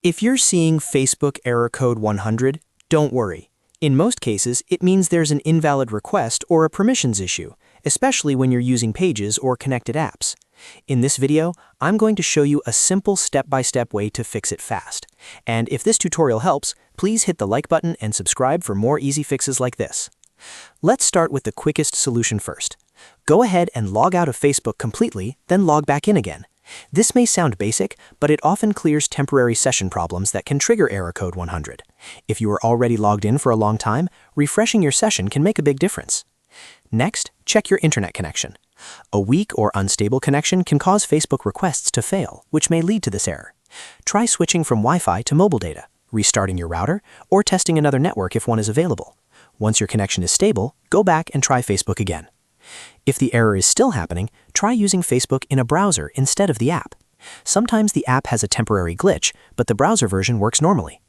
If you're seeing Facebook error code 100, don't worry. In most cases, it means there's an invalid request or a permissions issue, especially when you're using Pages or connected apps. In this video, I'm going to show you a simple step-by-step way to fix it fast. And if this tutorial helps, please hit the like button and subscribe for more easy fixes like this. Let's start with the quickest solution first. Go ahead and log out of Facebook completely, then log back in again. This may sound basic, but it often clears temporary session problems that can trigger error code 100. If you are already logged in for a long time, refreshing your session can make a big difference. Next, check your internet connection. A weak or unstable connection can cause Facebook requests to fail, which may lead to this error. Try switching from Wi-Fi to mobile data, restarting your router, or testing another network if one is available. Once your connection is stable, go back and try Facebook again. If the error is still happening, try using Facebook in a browser instead of the app. Sometimes the app has a temporary glitch, but the browser version works normally.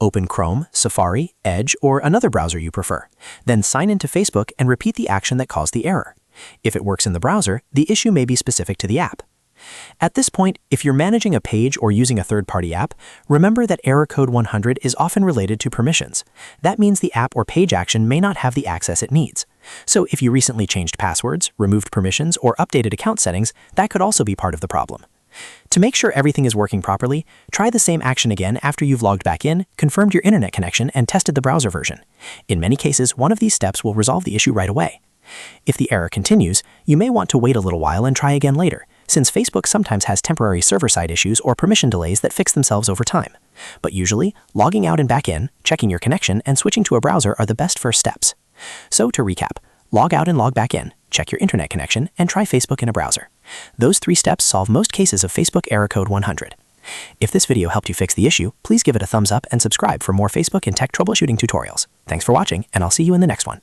Open Chrome, Safari, Edge, or another browser you prefer. Then sign into Facebook and repeat the action that caused the error. If it works in the browser, the issue may be specific to the app. At this point, if you're managing a page or using a third-party app, remember that error code 100 is often related to permissions. That means the app or page action may not have the access it needs. So if you recently changed passwords, removed permissions, or updated account settings, that could also be part of the problem. To make sure everything is working properly, try the same action again after you've logged back in, confirmed your internet connection, and tested the browser version. In many cases, one of these steps will resolve the issue right away. If the error continues, you may want to wait a little while and try again later, since Facebook sometimes has temporary server-side issues or permission delays that fix themselves over time. But usually, logging out and back in, checking your connection, and switching to a browser are the best first steps. So to recap, log out and log back in, check your internet connection, and try Facebook in a browser. Those 3 steps solve most cases of Facebook error code 100. If this video helped you fix the issue, please give it a thumbs up and subscribe for more Facebook and tech troubleshooting tutorials. Thanks for watching, and I'll see you in the next one.